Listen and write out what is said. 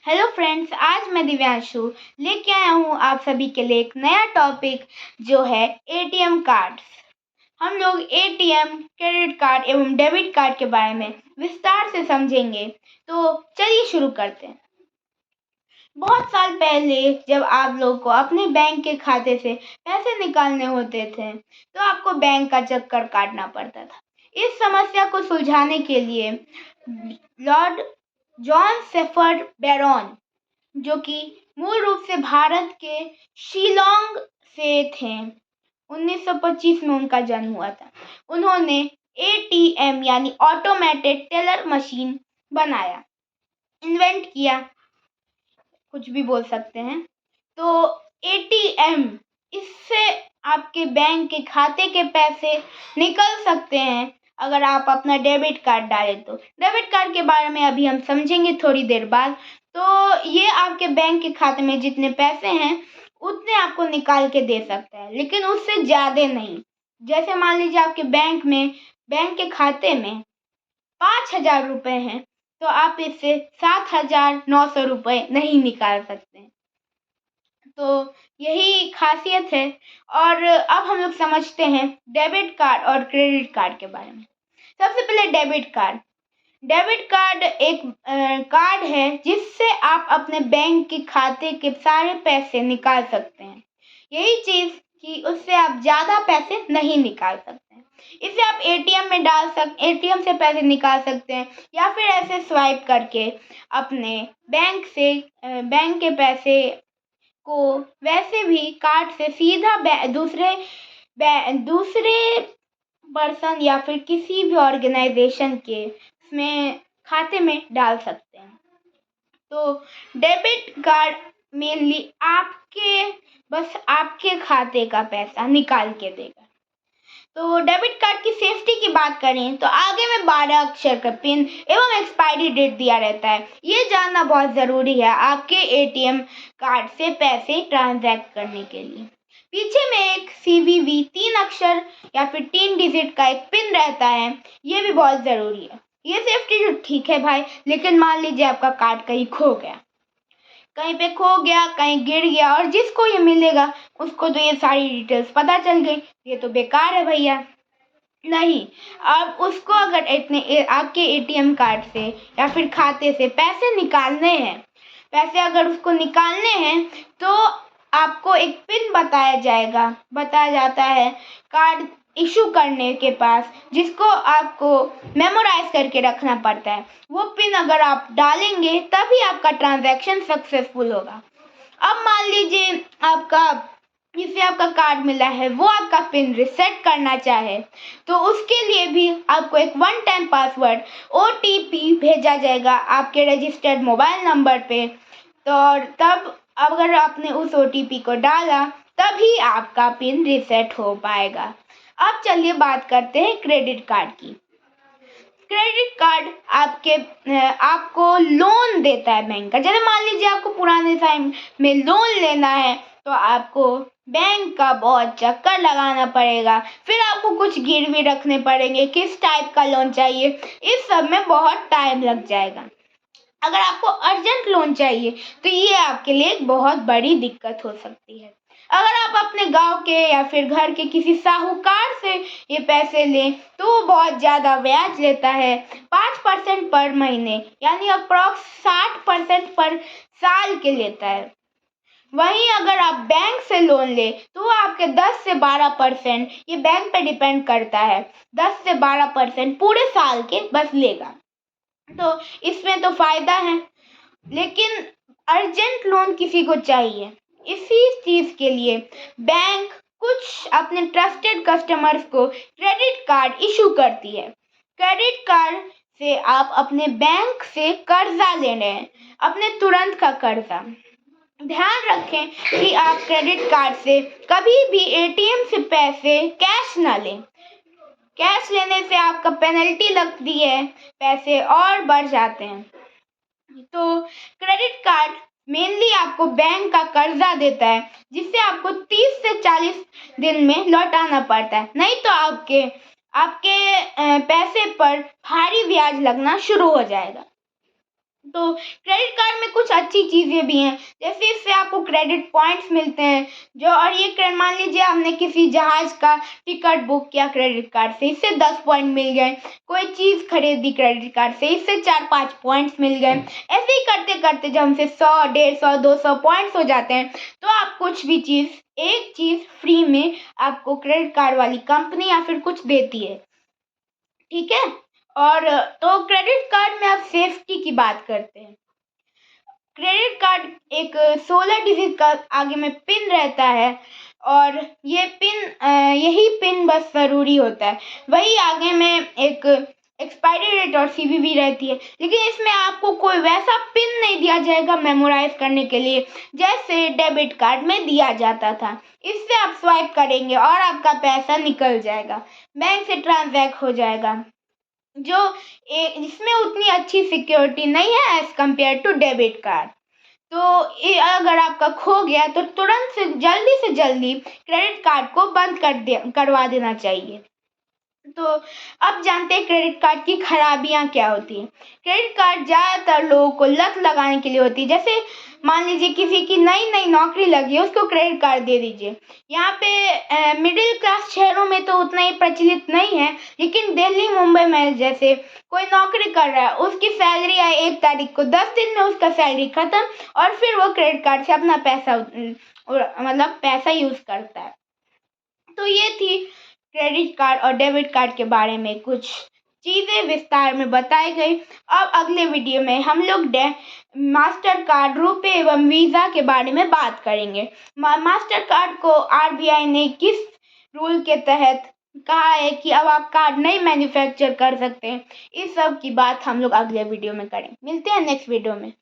Hello friends, आज मैं दिव्यांशु लेके आया हूँ आप सभी के लिए एक नया टॉपिक जो है एटीएम कार्ड्स। हम लोग एटीएम, क्रेडिट कार्ड एवं डेबिट कार्ड के बारे में विस्तार से समझेंगे। तो चलिए शुरू करते हैं। बहुत साल पहले जब आप लोग को अपने बैंक के खाते से पैसे निकालने होते थे तो आपको बैंक का चक्कर काटना पड़ता था। इस समस्या को सुलझाने के लिए लॉर्ड जॉन शेफर्ड बैरन, जो कि मूल रूप से भारत के शिलोंग से थे, 1925 में उनका जन्म हुआ था। उन्होंने एटीएम यानी ऑटोमेटेड टेलर मशीन बनाया, इन्वेंट किया, कुछ भी बोल सकते हैं। तो एटीएम, इससे आपके बैंक के खाते के पैसे निकल सकते हैं अगर आप अपना डेबिट कार्ड डालें तो। डेबिट कार्ड के बारे में अभी हम समझेंगे थोड़ी देर बाद। तो ये आपके बैंक के खाते में जितने पैसे हैं उतने आपको निकाल के दे सकता है, लेकिन उससे ज़्यादा नहीं। जैसे मान लीजिए आपके बैंक के खाते में 5,000 रुपये हैं तो आप इससे 7,900 रुपये नहीं निकाल सकते। तो यही खासियत है। और अब हम लोग समझते हैं डेबिट कार्ड और क्रेडिट कार्ड के बारे में। सबसे पहले डेबिट कार्ड एक कार्ड है जिससे आप अपने बैंक के खाते के सारे पैसे निकाल सकते हैं। यही चीज़ कि उससे आप ज़्यादा पैसे नहीं निकाल सकते हैं। इसे आप एटीएम से पैसे निकाल सकते हैं या फिर ऐसे स्वाइप करके अपने बैंक के पैसे को वैसे भी कार्ड से सीधा दूसरे पर्सन या फिर किसी भी ऑर्गेनाइजेशन के उसमें खाते में डाल सकते हैं। तो डेबिट कार्ड मेनली आपके खाते का पैसा निकाल के देगा। तो डेबिट कार्ड की सेफ्टी की बात करें तो आगे में 12 अक्षर का पिन एवं एक्सपायरी डेट दिया रहता है। ये जानना बहुत ज़रूरी है आपके एटीएम कार्ड से पैसे ट्रांजैक्ट करने के लिए। पीछे में एक CVV 3 अक्षर या फिर 3 डिजिट का एक पिन रहता है, ये भी बहुत ज़रूरी है। ये सेफ्टी तो ठीक है भाई, लेकिन मान लीजिए आपका कार्ड कहीं खो गया, कहीं गिर गया और जिसको ये मिलेगा उसको तो ये सारी डिटेल्स पता चल गई, ये तो बेकार है भैया। नहीं, अब उसको अगर आपके एटीएम कार्ड से या फिर खाते से पैसे अगर उसको निकालने हैं तो आपको एक पिन बताया जाता है कार्ड इशू करने के पास, जिसको आपको मेमोराइज करके रखना पड़ता है। वो पिन अगर आप डालेंगे तभी आपका ट्रांजैक्शन सक्सेसफुल होगा। अब मान लीजिए जिससे आपका कार्ड मिला है वो आपका पिन रिसेट करना चाहे तो उसके लिए भी आपको एक 1 टाइम पासवर्ड OTP भेजा जाएगा आपके रजिस्टर्ड मोबाइल नंबर पे। तो तब अगर आपने उस OTP को डाला तभी आपका पिन रिसेट हो पाएगा। अब चलिए बात करते हैं क्रेडिट कार्ड की। क्रेडिट कार्ड आपको लोन देता है बैंक का। जैसे मान लीजिए आपको पुराने टाइम में लोन लेना है तो आपको बैंक का बहुत चक्कर लगाना पड़ेगा, फिर आपको कुछ गिरवी रखने पड़ेंगे, किस टाइप का लोन चाहिए, इस सब में बहुत टाइम लग जाएगा। अगर आपको अर्जेंट लोन चाहिए तो ये आपके लिए एक बहुत बड़ी दिक्कत हो सकती है। अगर आप अपने गांव के या फिर घर के किसी साहूकार से ये पैसे लें तो वो बहुत ज़्यादा ब्याज लेता है, 5% पर महीने, यानी अप्रॉक्स 60% पर साल के लेता है। वहीं अगर आप बैंक से लोन ले तो वो आपके 10 से 12%, ये बैंक पे डिपेंड करता है, 10 से 12% पूरे साल के बस लेगा। तो इसमें तो फायदा है, लेकिन अर्जेंट लोन किसी को चाहिए, इसी चीज़ के लिए बैंक कुछ अपने ट्रस्टेड कस्टमर्स को क्रेडिट कार्ड इशू करती है। क्रेडिट कार्ड से आप अपने बैंक से कर्जा ले रहे हैं, अपने तुरंत का कर्जा। ध्यान रखें कि आप क्रेडिट कार्ड से कभी भी एटीएम से पैसे कैश ना लें। कैश लेने से आपका पेनल्टी लगती है, पैसे और बढ़ जाते हैं। तो क्रेडिट कार्ड मेनली आपको बैंक का कर्जा देता है जिससे आपको 30 से 40 दिन में लौटाना पड़ता है, नहीं तो आपके पैसे पर भारी ब्याज लगना शुरू हो जाएगा। तो क्रेडिट कार्ड में कुछ अच्छी चीज़ें भी हैं, जैसे इससे आपको क्रेडिट पॉइंट्स मिलते हैं जो, और ये मान लीजिए आपने किसी जहाज़ का टिकट बुक किया क्रेडिट कार्ड से, इससे 10 पॉइंट मिल गए। कोई चीज़ खरीदी क्रेडिट कार्ड से, इससे 4-5 पॉइंट्स मिल गए। ऐसे ही करते करते जब हमसे 100, 150, 200 पॉइंट्स हो जाते हैं तो आप कुछ भी चीज़, एक चीज़ फ्री में आपको क्रेडिट कार्ड वाली कंपनी या फिर कुछ देती है, ठीक है। और तो क्रेडिट कार्ड में आप सेफ्टी की बात करते हैं। क्रेडिट कार्ड एक 16 डिजिट का आगे में पिन रहता है, और ये यही पिन बस ज़रूरी होता है। वही आगे में एक एक्सपायरी डेट और सीवीवी रहती है, लेकिन इसमें आपको कोई वैसा पिन नहीं दिया जाएगा मेमोराइज करने के लिए जैसे डेबिट कार्ड में दिया जाता था। इससे आप स्वाइप करेंगे और आपका पैसा निकल जाएगा, बैंक से ट्रांजैक्ट हो जाएगा, जो इसमें उतनी अच्छी सिक्योरिटी नहीं है as compare to debit card. तो ये अगर आपका खो गया तो तुरंत से जल्दी क्रेडिट कार्ड को बंद करवा देना चाहिए। तो अब जानते हैं क्रेडिट कार्ड की खराबियां क्या होती हैं। क्रेडिट कार्ड ज़्यादातर लोगों को लत लगाने के लिए होती है। जैसे मान लीजिए किसी की नई नई नौकरी लगी है, उसको क्रेडिट कार्ड दे दीजिए। यहाँ पे मिडिल क्लास शहरों में तो उतना ही प्रचलित नहीं है, लेकिन दिल्ली मुंबई में जैसे कोई नौकरी कर रहा है, उसकी सैलरी आई 1 तारीख को, 10 दिन में उसका सैलरी खत्म, और फिर वो क्रेडिट कार्ड से अपना पैसा मतलब पैसा यूज़ करता है। तो ये थी क्रेडिट कार्ड और डेबिट कार्ड के बारे में कुछ चीज़ें विस्तार में बताई गई। अब अगले वीडियो में हम लोग मास्टर कार्ड, रुपे एवं वीज़ा के बारे में बात करेंगे। मास्टर कार्ड को आरबीआई ने किस रूल के तहत कहा है कि अब आप कार्ड नहीं मैन्युफैक्चर कर सकते हैं, इस सब की बात हम लोग अगले वीडियो में करें। मिलते हैं नेक्स्ट वीडियो में।